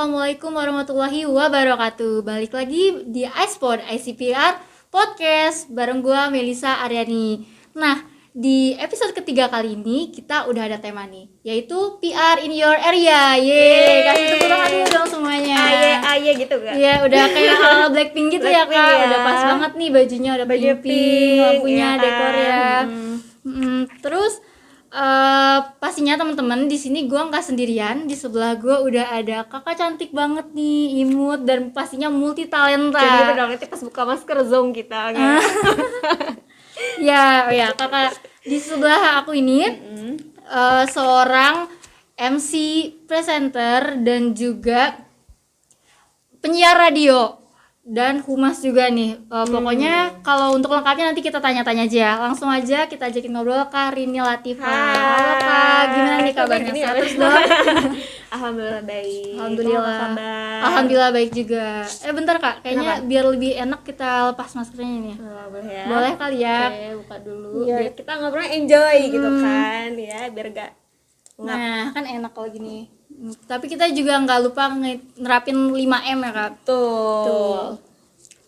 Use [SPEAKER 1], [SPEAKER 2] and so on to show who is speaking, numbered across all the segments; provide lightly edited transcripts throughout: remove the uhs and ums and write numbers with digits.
[SPEAKER 1] Assalamualaikum warahmatullahi wabarakatuh. Balik lagi di iSpot ICPR Podcast bareng gua Melisa Aryani. Nah, di episode ketiga kali ini kita udah ada tema nih, yaitu PR in your area. Yeay, kasih tepuk tangan dulu dong semuanya.
[SPEAKER 2] Aye gitu kan?
[SPEAKER 1] Iya, udah kayak Blackpink gitu ya
[SPEAKER 2] Blackpink
[SPEAKER 1] Kak.
[SPEAKER 2] ya.
[SPEAKER 1] Udah pas banget nih bajunya, udah
[SPEAKER 2] Baju
[SPEAKER 1] pink, lampunya,
[SPEAKER 2] ya kan?
[SPEAKER 1] dekornya. Terus pastinya teman-teman di sini gue nggak sendirian, di sebelah gue udah ada kakak cantik banget nih, imut dan pastinya multi talenta.
[SPEAKER 2] Jadi kita udah nanti pas buka masker zoom kita kan?
[SPEAKER 1] Ya kakak di sebelah aku ini seorang MC presenter dan juga penyiar radio dan humas juga nih. Pokoknya kalau untuk lengkapnya nanti kita tanya-tanya aja ya. Langsung aja kita ajakin ngobrol Kak Rini Latifah. Halo Kak, gimana nih kabarnya? Sehat terus dong?
[SPEAKER 2] Alhamdulillah baik.
[SPEAKER 1] Alhamdulillah.
[SPEAKER 2] Kamu apa kabar?
[SPEAKER 1] Alhamdulillah baik juga. Bentar Kak, kayaknya
[SPEAKER 2] Kenapa?
[SPEAKER 1] biar lebih enak kita lepas maskernya ini.
[SPEAKER 2] Boleh ya?
[SPEAKER 1] Boleh kali ya?
[SPEAKER 2] Oke, buka dulu.
[SPEAKER 1] Iya.
[SPEAKER 2] Biar kita ngobrolnya enjoy gitu kan ya, biar gak ngap.
[SPEAKER 1] Nah, kan enak kalau gini. Tapi kita juga nggak lupa nerapin 5M ya Kak.
[SPEAKER 2] Tuh.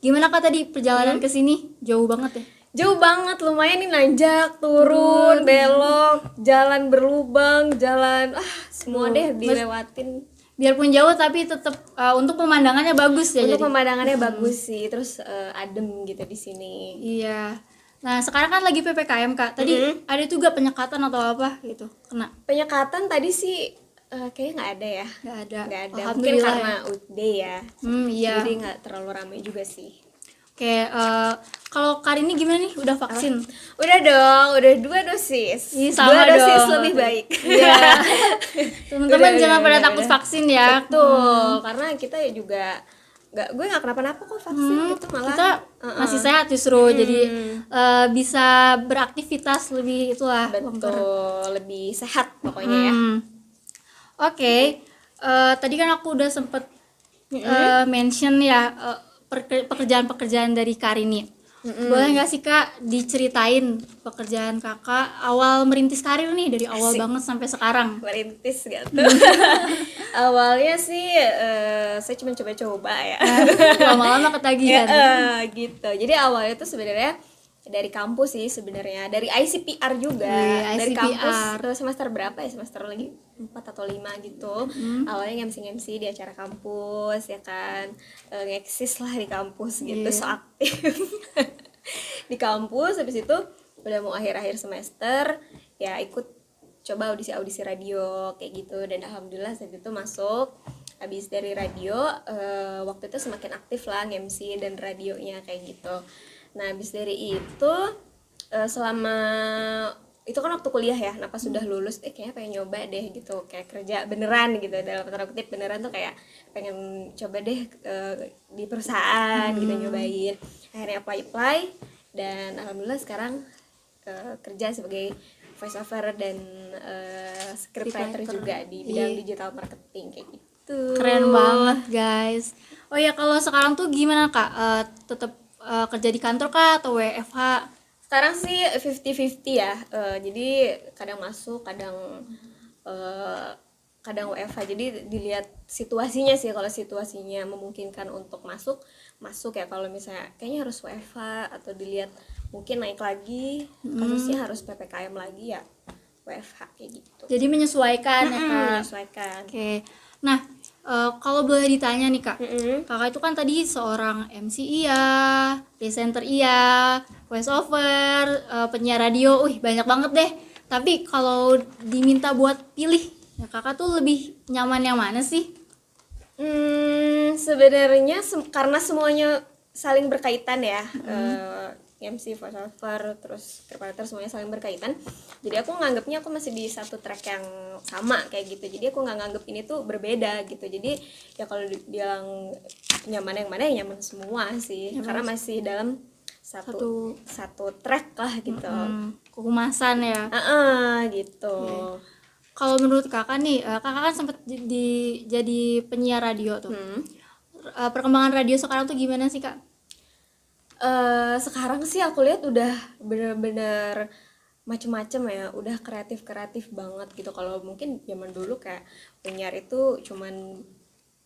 [SPEAKER 1] Gimana Kak tadi perjalanan ke sini? Jauh banget ya?
[SPEAKER 2] Jauh banget, lumayan nih, nanjak, turun, belok, jalan berlubang, jalan semua deh dilewatin.
[SPEAKER 1] Biarpun jauh tapi tetap untuk pemandangannya bagus ya.
[SPEAKER 2] Untuk
[SPEAKER 1] jadi.
[SPEAKER 2] pemandangannya bagus sih, terus adem gitu di sini.
[SPEAKER 1] Iya. Nah, sekarang kan lagi PPKM Kak. Tadi ada juga penyekatan atau apa gitu. Kena.
[SPEAKER 2] Penyekatan tadi sih kayaknya nggak ada ya.
[SPEAKER 1] Nggak ada.
[SPEAKER 2] Nggak ada. Mungkin
[SPEAKER 1] Alhamdulillah
[SPEAKER 2] karena
[SPEAKER 1] ya.
[SPEAKER 2] weekday ya.
[SPEAKER 1] Iya.
[SPEAKER 2] Jadi nggak terlalu ramai juga sih.
[SPEAKER 1] Oke, kalau Kak ini gimana nih? Udah vaksin?
[SPEAKER 2] Udah dong, udah 2 dosis.
[SPEAKER 1] Ih, sama
[SPEAKER 2] 2 dosis
[SPEAKER 1] dong.
[SPEAKER 2] lebih baik.
[SPEAKER 1] Iya. Teman-teman
[SPEAKER 2] Udah,
[SPEAKER 1] jangan pada
[SPEAKER 2] udah,
[SPEAKER 1] takut
[SPEAKER 2] udah.
[SPEAKER 1] vaksin ya.
[SPEAKER 2] Tuh, karena kita ya juga gue nggak kenapa-napa kok vaksin gitu, malah
[SPEAKER 1] Kita masih sehat justru. Jadi bisa beraktivitas lebih itulah.
[SPEAKER 2] betul, lebih sehat pokoknya ya.
[SPEAKER 1] Oke, tadi kan aku udah sempet mention ya pekerjaan-pekerjaan dari Karini. Boleh nggak sih Kak diceritain pekerjaan Kakak awal merintis karir nih dari awal banget sampai sekarang?
[SPEAKER 2] Merintis gitu. Awalnya sih saya cuma coba-coba ya.
[SPEAKER 1] Lama-lama ketagihan.
[SPEAKER 2] Gitu. Jadi awalnya tuh sebenarnya dari kampus sih sebenarnya, dari ICPR juga.
[SPEAKER 1] Wih,
[SPEAKER 2] Dari
[SPEAKER 1] ICPR.
[SPEAKER 2] kampus semester berapa ya? Semester lagi 4 atau 5 gitu. Awalnya MC di acara kampus ya kan. Ngeksis lah di kampus gitu, so aktif. Di kampus habis itu udah mau akhir-akhir semester ya ikut coba audisi radio kayak gitu, dan alhamdulillah saat itu masuk. Habis dari radio waktu itu semakin aktif lah MC dan radionya kayak gitu. Nah habis dari itu selama itu kan waktu kuliah ya, nah pas sudah lulus kayaknya pengen nyoba deh gitu, kayak kerja beneran gitu, dalam tanda kutip beneran tuh kayak pengen coba deh di perusahaan gitu, nyobain. Akhirnya apply dan alhamdulillah sekarang kerja sebagai voice over dan scriptwriter juga di bidang digital marketing kayak gitu.
[SPEAKER 1] Keren banget guys. Oh ya, kalau sekarang tuh gimana Kak? Tetap kerja di kantor kah atau WFH?
[SPEAKER 2] Sekarang sih 50-50 ya. Jadi kadang masuk, kadang WFH. Jadi dilihat situasinya sih. Kalau situasinya memungkinkan untuk masuk ya. Kalau misalnya kayaknya harus WFH atau dilihat mungkin naik lagi, kasusnya harus PPKM lagi ya, WFH kayak gitu.
[SPEAKER 1] Jadi menyesuaikan ya Kak.
[SPEAKER 2] Menyesuaikan.
[SPEAKER 1] Oke. Nah, kalau boleh ditanya nih Kak, Kakak itu kan tadi seorang MC iya, presenter iya, voice over, penyiar radio, banyak banget deh. Tapi kalau diminta buat pilih, ya Kakak tuh lebih nyaman yang mana sih?
[SPEAKER 2] Sebenarnya karena semuanya saling berkaitan ya. MC, voice over, terus preparator semuanya saling berkaitan. Jadi aku nganggapnya aku masih di satu track yang sama kayak gitu. Jadi aku nggak nganggap ini tuh berbeda gitu. Jadi ya kalau dibilang nyaman yang mana ya nyaman semua sih. Karena masih dalam satu track lah gitu.
[SPEAKER 1] Kehumasan ya.
[SPEAKER 2] Gitu.
[SPEAKER 1] Kalau menurut Kakak nih, Kakak kan sempat jadi penyiar radio tuh. Perkembangan radio sekarang tuh gimana sih Kak?
[SPEAKER 2] Sekarang sih aku lihat udah bener-bener macem-macem ya, udah kreatif banget gitu. Kalau mungkin zaman dulu kayak penyiar itu cuman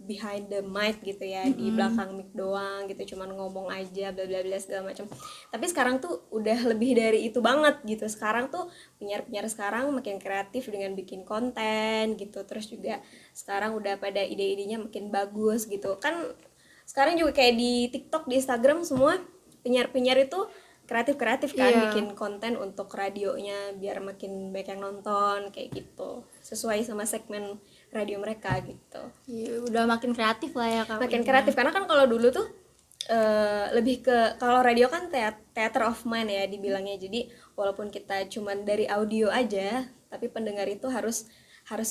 [SPEAKER 2] behind the mic gitu ya, di belakang mic doang gitu, cuman ngomong aja bla bla bla segala macam. Tapi sekarang tuh udah lebih dari itu banget gitu. Sekarang tuh penyiar-penyiar sekarang makin kreatif dengan bikin konten gitu. Terus juga sekarang udah pada ide-idenya makin bagus gitu. Kan sekarang juga kayak di TikTok, di Instagram, semua penyiar-penyiar itu kreatif-kreatif kan, bikin konten untuk radionya biar makin banyak yang nonton kayak gitu, sesuai sama segmen radio mereka gitu.
[SPEAKER 1] Iya, udah makin kreatif lah ya Kak.
[SPEAKER 2] Makin kreatif karena kan kalau dulu tuh lebih ke, kalau radio kan theater of mind ya dibilangnya. Jadi walaupun kita cuman dari audio aja, tapi pendengar itu harus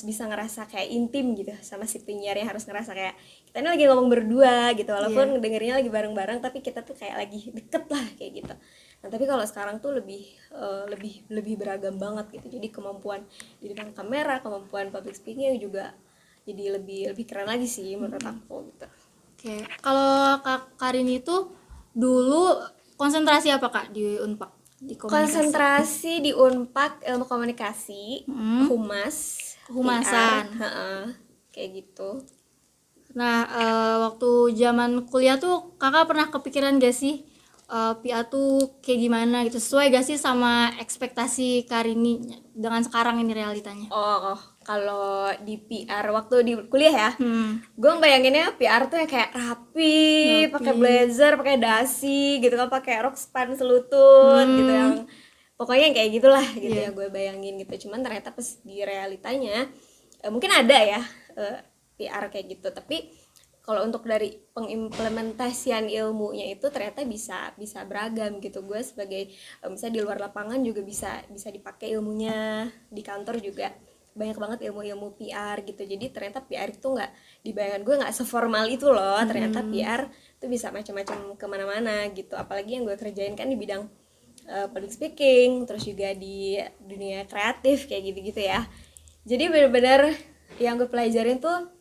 [SPEAKER 2] bisa ngerasa kayak intim gitu sama si penyiarnya, harus ngerasa kayak kita ini lagi ngomong berdua gitu, walaupun ngedengerinnya lagi bareng-bareng tapi kita tuh kayak lagi deket lah kayak gitu. Nah tapi kalau sekarang tuh lebih beragam banget gitu. Jadi kemampuan di depan kamera, kemampuan public speaking juga jadi lebih keren lagi sih menurut aku gitu.
[SPEAKER 1] Oke, kalau Kak Karin itu dulu konsentrasi apa Kak di Unpad? Di komunikasi?
[SPEAKER 2] Konsentrasi di Unpad ilmu komunikasi,
[SPEAKER 1] Humasan.
[SPEAKER 2] PR, kayak gitu.
[SPEAKER 1] Nah, waktu zaman kuliah tuh Kakak pernah kepikiran gak sih PR tuh kayak gimana gitu? Sesuai gak sih sama ekspektasi Karini dengan sekarang ini realitanya?
[SPEAKER 2] Oh, kalau di PR waktu di kuliah ya, gue bayanginnya PR tuh yang kayak rapi. Pakai blazer, pakai dasi gitu kan, pakai rok span selutut gitu, yang pokoknya kayak gitulah gitu ya gue bayangin gitu. Cuman ternyata pas di realitanya mungkin ada ya PR kayak gitu, tapi kalau untuk dari pengimplementasian ilmunya itu ternyata bisa beragam gitu. Gue sebagai misalnya di luar lapangan juga bisa dipakai ilmunya, di kantor juga banyak banget ilmu-ilmu PR gitu. Jadi ternyata PR itu nggak, di bayangan gue nggak seformal itu loh. Ternyata PR itu bisa macam-macam kemana-mana gitu. Apalagi yang gue kerjain kan di bidang public speaking, terus juga di dunia kreatif kayak gitu-gitu ya. Jadi benar-benar yang gue pelajarin tuh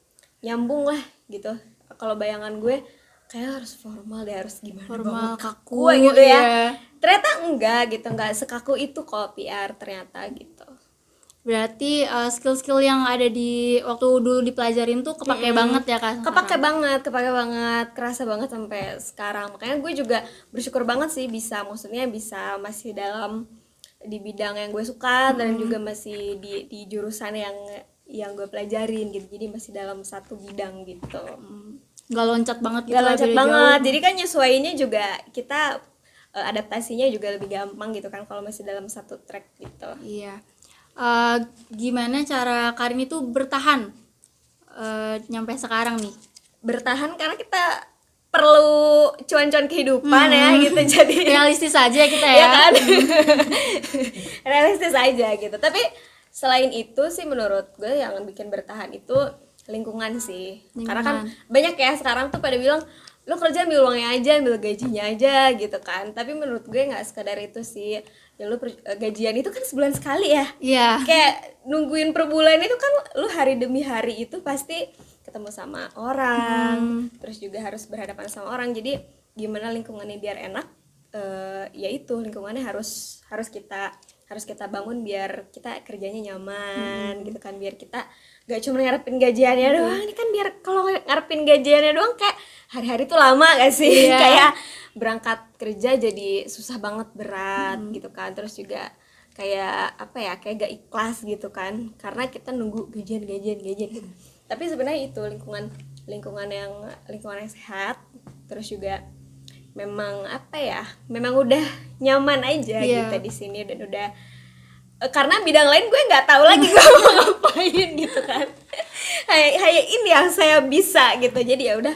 [SPEAKER 2] nyambung lah gitu. Kalau bayangan gue kayak harus formal deh, harus gimana
[SPEAKER 1] Formal,
[SPEAKER 2] banget,
[SPEAKER 1] kaku
[SPEAKER 2] gitu
[SPEAKER 1] iya.
[SPEAKER 2] ya. Ternyata enggak gitu, enggak sekaku itu kok PR ternyata gitu.
[SPEAKER 1] Berarti skill-skill yang ada di waktu dulu dipelajarin tuh kepake banget ya Kak?
[SPEAKER 2] Kepake banget, kerasa banget sampai sekarang. Makanya gue juga bersyukur banget sih bisa, maksudnya bisa masih dalam di bidang yang gue suka, dan juga masih di jurusan yang gue pelajarin gitu. Jadi masih dalam satu bidang gitu.
[SPEAKER 1] Nggak loncat banget gitu?
[SPEAKER 2] Gak
[SPEAKER 1] lah,
[SPEAKER 2] loncat
[SPEAKER 1] beda
[SPEAKER 2] banget,
[SPEAKER 1] jauh.
[SPEAKER 2] jadi kan nyesuaiinnya juga kita adaptasinya juga lebih gampang gitu kan kalau masih dalam satu track gitu.
[SPEAKER 1] Iya. Gimana cara Karin itu bertahan nyampe sekarang nih?
[SPEAKER 2] Bertahan karena kita perlu cuan-cuan kehidupan ya gitu, jadi
[SPEAKER 1] realistis aja kita ya,
[SPEAKER 2] ya kan? Realistis aja gitu. Tapi selain itu sih menurut gue yang bikin bertahan itu lingkungan sih. Karena kan banyak ya sekarang tuh pada bilang lo kerja ambil uangnya aja, ambil gajinya aja gitu kan. Tapi menurut gue nggak sekadar itu sih. Ya lo gajian itu kan sebulan sekali ya.
[SPEAKER 1] Iya.
[SPEAKER 2] Kayak nungguin per bulan itu kan lo hari demi hari itu pasti ketemu sama orang, terus juga harus berhadapan sama orang. Jadi gimana lingkungannya biar enak, ya itu lingkungannya harus kita bangun biar kita kerjanya nyaman gitu kan, biar kita gak cuma ngarepin gajiannya doang. Ini kan biar kalau ngarepin gajiannya doang kayak hari-hari tuh lama gak sih? Kayak berangkat kerja jadi susah banget, berat gitu kan. Terus juga kayak apa ya, kayak gak ikhlas gitu kan, karena kita nunggu gajian gitu. Tapi sebenarnya itu lingkungan yang sehat, terus juga memang apa ya, memang udah nyaman aja gitu di sini, dan udah karena bidang lain gue nggak tahu lagi gue mau ngapain gitu kan. Kayak ini yang saya bisa gitu, jadi ya udah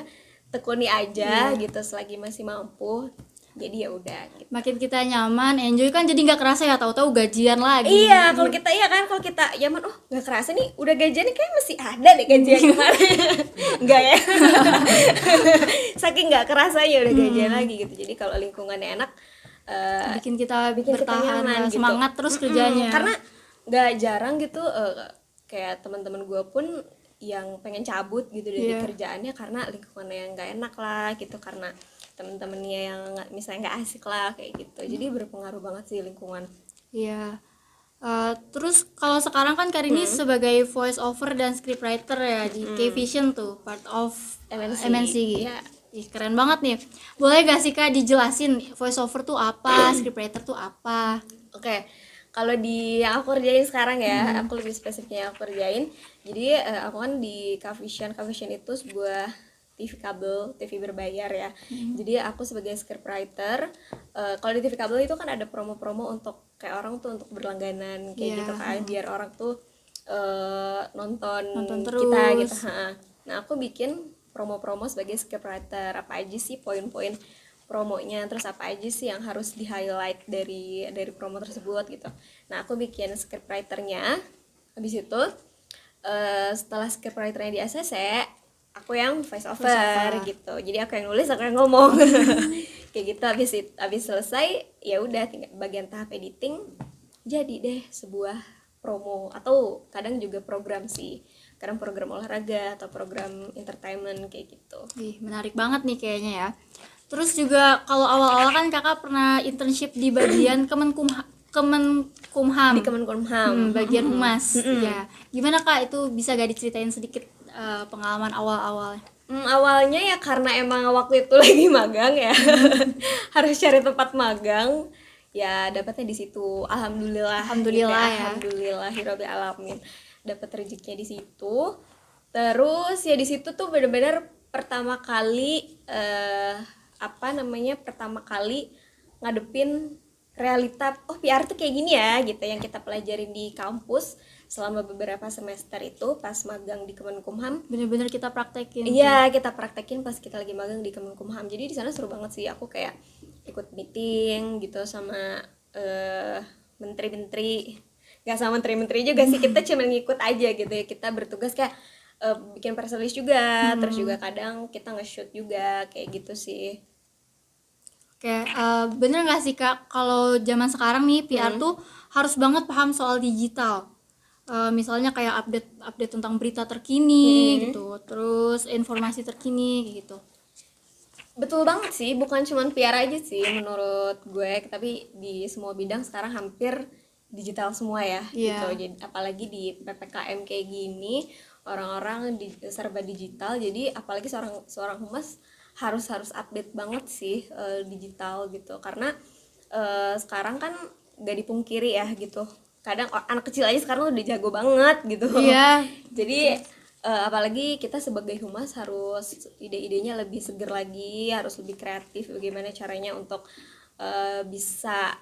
[SPEAKER 2] tekuni aja gitu selagi masih mampu. Jadi ya udah gitu.
[SPEAKER 1] Makin kita nyaman, enjoy kan, jadi nggak kerasa ya tahu-tahu gajian lagi.
[SPEAKER 2] Iya, kalau kita kalau kita nyaman, oh nggak kerasa nih udah gajian kayak masih ada deh gajian kemarin. Enggak ya. Saking nggak kerasanya udah gajian lagi gitu. Jadi kalau lingkungannya enak,
[SPEAKER 1] bikin kita bertahan,
[SPEAKER 2] nyaman, gitu.
[SPEAKER 1] Semangat terus kerjanya.
[SPEAKER 2] Karena nggak jarang gitu kayak teman-teman gue pun yang pengen cabut gitu dari kerjaannya karena lingkungannya yang nggak enak lah gitu, karena temen-temennya yang misalnya nggak asik lah kayak gitu. Jadi berpengaruh banget sih lingkungan.
[SPEAKER 1] Iya. Terus kalau sekarang kan Karini sebagai voice over dan scriptwriter ya di K-Vision tuh, part of MNC.
[SPEAKER 2] Iya.
[SPEAKER 1] Ih, keren banget nih. Boleh gak sih Kak dijelasin voice over tuh apa, scriptwriter tuh apa?
[SPEAKER 2] Oke, kalau di yang aku kerjain sekarang ya, aku lebih spesifiknya yang aku kerjain. Jadi aku kan di K-Vision itu sebuah TV kabel, TV berbayar ya. Jadi aku sebagai scriptwriter, kalau di TV kabel itu kan ada promo-promo untuk kayak orang tuh untuk berlangganan kayak gitu kan, biar orang tuh nonton
[SPEAKER 1] terus
[SPEAKER 2] kita gitu. Nah aku bikin promo-promo sebagai scriptwriter, apa aja sih poin-poin promonya, terus apa aja sih yang harus di highlight dari promo tersebut gitu. Nah aku bikin scriptwriternya, habis itu setelah scriptwriternya di ACC, aku yang voice over gitu. Jadi aku yang nulis, aku yang ngomong. Kayak gitu. Habis selesai ya udah tinggal bagian tahap editing, jadi deh sebuah promo, atau kadang juga program sih. Kadang program olahraga atau program entertainment kayak gitu.
[SPEAKER 1] Ih, menarik banget nih kayaknya ya. Terus juga kalau awal-awal kan Kakak pernah internship di bagian Kemenkumham.
[SPEAKER 2] Di Kemenkumham.
[SPEAKER 1] Bagian humas. Ya. Gimana Kak, itu bisa gak diceritain sedikit pengalaman awal-awalnya?
[SPEAKER 2] Awalnya ya karena emang waktu itu lagi magang ya. Harus cari tempat magang. Ya dapatnya di situ. Alhamdulillah gitu
[SPEAKER 1] ya.
[SPEAKER 2] Alhamdulillahirabbil alamin. Dapat rezekinya di situ. Terus ya di situ tuh benar-benar pertama kali pertama kali ngadepin realita, oh PR tuh kayak gini ya gitu, yang kita pelajarin di kampus selama beberapa semester itu pas magang di Kemenkumham.
[SPEAKER 1] Bener-bener kita praktekin.
[SPEAKER 2] Iya, kita praktekin pas kita lagi magang di Kemenkumham. Jadi di sana seru banget sih, aku kayak ikut meeting gitu sama menteri-menteri. Gak sama menteri-menteri juga sih, kita cuma ngikut aja gitu ya. Kita bertugas kayak bikin press release juga, terus juga kadang kita nge-shoot juga kayak gitu sih.
[SPEAKER 1] Oke, bener gak sih Kak, kalau zaman sekarang nih PR tuh harus banget paham soal digital. Misalnya kayak update tentang berita terkini gitu, terus informasi terkini gitu.
[SPEAKER 2] Betul banget sih, bukan cuma PR aja sih menurut gue, tapi di semua bidang sekarang hampir digital semua ya gitu. Jadi apalagi di PPKM kayak gini, orang-orang serba digital, jadi apalagi seorang humas harus update banget sih digital gitu, karena sekarang kan gak dipungkiri ya gitu, kadang anak kecil aja sekarang udah jago banget gitu. Jadi apalagi kita sebagai humas harus ide-idenya lebih seger lagi, harus lebih kreatif bagaimana caranya untuk bisa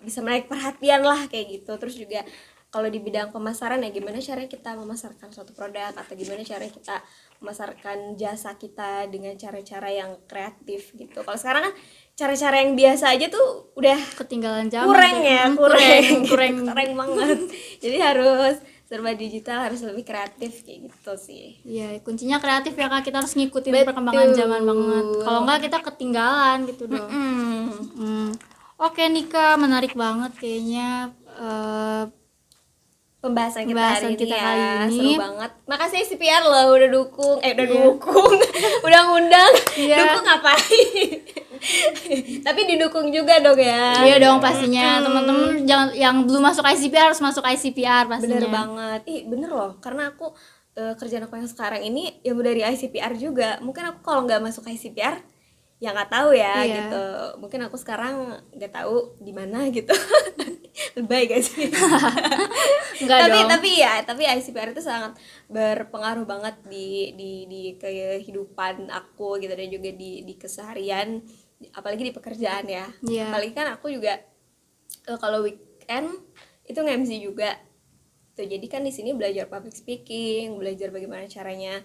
[SPEAKER 2] bisa menarik perhatian lah kayak gitu. Terus juga kalau di bidang pemasaran ya gimana caranya kita memasarkan suatu produk, atau gimana caranya kita memasarkan jasa kita dengan cara-cara yang kreatif gitu. Kalau sekarang kan cara-cara yang biasa aja tuh udah
[SPEAKER 1] ketinggalan zaman,
[SPEAKER 2] kurang banget. Jadi harus serba digital, harus lebih kreatif kayak gitu sih.
[SPEAKER 1] Iya, kuncinya kreatif ya Kak, kita harus ngikutin perkembangan zaman banget. Kalau enggak kita ketinggalan gitu dong. Oke Nika, menarik banget kayaknya
[SPEAKER 2] pembahasan kita hari ini. Seru banget. Makasih CPR loh udah dukung. Udah ngundang. Dukung ngapain? Tapi didukung juga dong ya.
[SPEAKER 1] Iya dong pastinya. Teman-teman jangan yang belum masuk ICPR harus masuk ICPR pastinya.
[SPEAKER 2] Bener banget. Bener loh, karena aku kerjaan aku yang sekarang ini yang dari ICPR juga. Mungkin aku kalau nggak masuk ICPR ya nggak tahu ya gitu. Mungkin aku sekarang nggak tahu di mana gitu. Lebay gak sih? tapi ICPR itu sangat berpengaruh banget di kehidupan aku gitu, dan juga di keseharian, apalagi di pekerjaan ya. Apalagi kan aku juga kalau weekend itu nge-MC juga tuh, jadi kan di sini belajar public speaking, belajar bagaimana caranya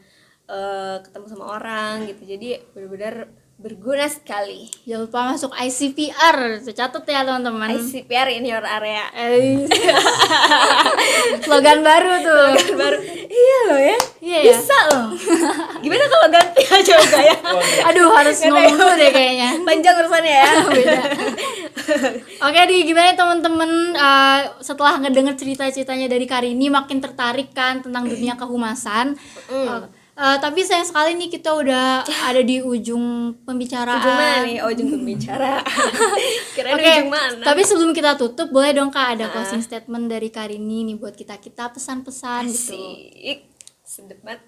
[SPEAKER 2] ketemu sama orang gitu. Jadi benar-benar berguna sekali.
[SPEAKER 1] Jangan lupa masuk ICPR, catat ya teman-teman.
[SPEAKER 2] ICPR in your area.
[SPEAKER 1] Slogan baru tuh.
[SPEAKER 2] Iya loh ya. Bisa loh. Gimana kalau ganti aja enggak ya?
[SPEAKER 1] Aduh, harus ngomong dulu deh kayaknya.
[SPEAKER 2] Panjang urusannya ya.
[SPEAKER 1] Beda. Oke, gimana teman-teman setelah ngedenger cerita-ceritanya dari Karini makin tertarik kan tentang dunia kehumasan? Tapi sayang sekali nih kita udah ada di ujung pembicaraan.
[SPEAKER 2] Ujung mana nih? Ujung pembicara. Kirain
[SPEAKER 1] Oke,
[SPEAKER 2] ujung mana?
[SPEAKER 1] tapi sebelum kita tutup, boleh dong Kak ada closing statement dari Karini nih buat kita pesan-pesan gitu.
[SPEAKER 2] Asik, sedep banget.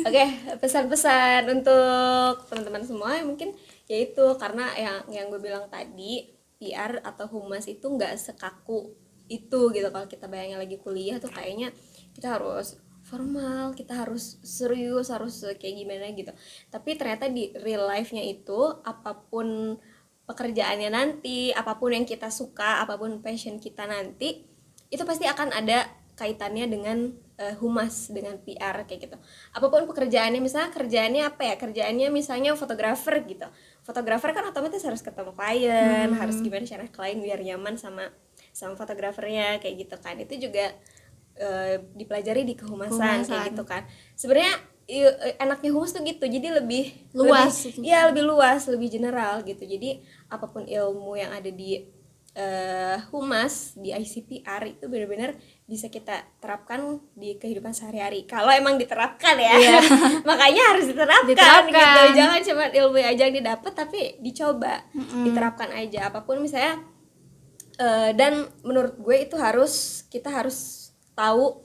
[SPEAKER 2] Oke, pesan-pesan untuk teman-teman semua mungkin yaitu karena yang gue bilang tadi, PR atau humas itu nggak sekaku itu gitu. Kalau kita bayangin lagi kuliah tuh kayaknya kita harus formal, kita harus serius, harus kayak gimana gitu. Tapi ternyata di real life-nya itu apapun pekerjaannya nanti, apapun yang kita suka, apapun passion kita nanti, itu pasti akan ada kaitannya dengan humas, dengan PR kayak gitu. Apapun pekerjaannya, misalnya kerjaannya apa ya? Kerjaannya misalnya fotografer gitu. Fotografer kan otomatis harus ketemu klien, harus gimana cara klien biar nyaman sama fotografernya kayak gitu kan. Itu juga dipelajari di kehumasan kayak gitu kan. Sebenarnya enaknya humas tuh gitu, jadi lebih
[SPEAKER 1] Luas.
[SPEAKER 2] lebih luas, lebih general gitu. Jadi apapun ilmu yang ada di humas di ICPR itu benar-benar bisa kita terapkan di kehidupan sehari-hari. Kalau emang diterapkan ya, makanya harus diterapkan gitu. Jangan cuma ilmu aja yang didapat, tapi dicoba, diterapkan aja. Apapun misalnya, dan menurut gue itu kita harus tahu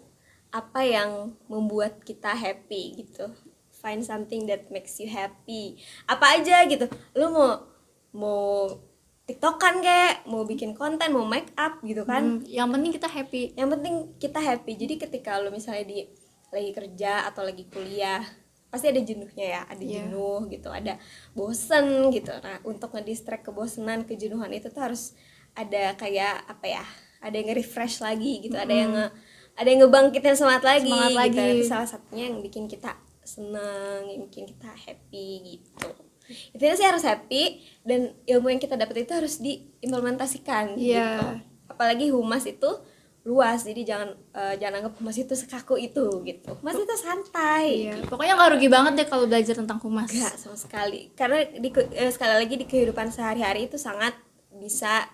[SPEAKER 2] apa yang membuat kita happy gitu. Find something that makes you happy. Apa aja gitu. Lu mau TikTokan kayak, mau bikin konten, mau make up gitu kan.
[SPEAKER 1] Yang penting kita happy.
[SPEAKER 2] Yang penting kita happy. Jadi ketika lu misalnya lagi kerja atau lagi kuliah, pasti ada jenuhnya ya, ada jenuh gitu, ada bosen gitu. Nah, untuk ngedistract kebosenan, kejenuhan itu tuh harus ada kayak apa ya? Ada yang nge-refresh lagi gitu, ada yang ngebangkitin semangat lagi gitu. Itu salah satunya yang bikin kita seneng, yang bikin kita happy gitu. Intinya sih harus happy, dan ilmu yang kita dapat itu harus diimplementasikan gitu. Apalagi humas itu luas, jadi jangan anggap humas itu sekaku itu gitu. Humas itu santai.
[SPEAKER 1] Pokoknya nggak rugi banget deh kalau belajar tentang humas.
[SPEAKER 2] Nggak sama sekali, karena sekali lagi di kehidupan sehari-hari itu sangat bisa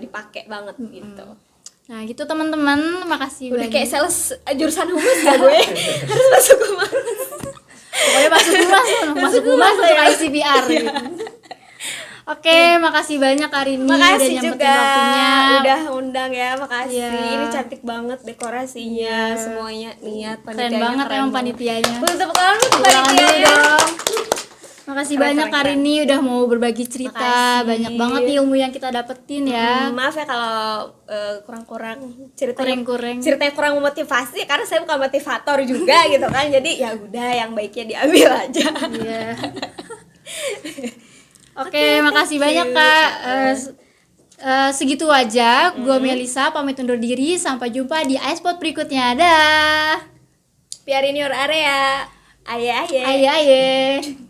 [SPEAKER 2] dipakai banget gitu.
[SPEAKER 1] Nah gitu teman-teman, makasih
[SPEAKER 2] udah
[SPEAKER 1] banyak.
[SPEAKER 2] Kayak sales jurusan humas ya gue. Harus masuk humas.
[SPEAKER 1] Pokoknya masuk humas masuk ICPR gitu. Oke, makasih banyak Karini
[SPEAKER 2] makasih
[SPEAKER 1] udah
[SPEAKER 2] juga
[SPEAKER 1] waktunya.
[SPEAKER 2] Udah undang ya, makasih. Ini cantik banget dekorasinya, semuanya niat,
[SPEAKER 1] keren banget emang panitianya.
[SPEAKER 2] Tepuk tangan untuk panitianya.
[SPEAKER 1] Makasih banyak Karini udah mau berbagi cerita. Banyak banget nih ilmu yang kita dapetin ya.
[SPEAKER 2] Maaf ya kalau kurang-kurang ceritanya kurang memotivasi, karena saya bukan motivator juga gitu kan. Jadi ya udah, yang baiknya diambil aja.
[SPEAKER 1] Oke, makasih banyak Kak. Segitu aja. Gue Melisa pamit undur diri. Sampai jumpa di iSpot berikutnya. Dah.
[SPEAKER 2] PR in your area. Aye.
[SPEAKER 1] Aye.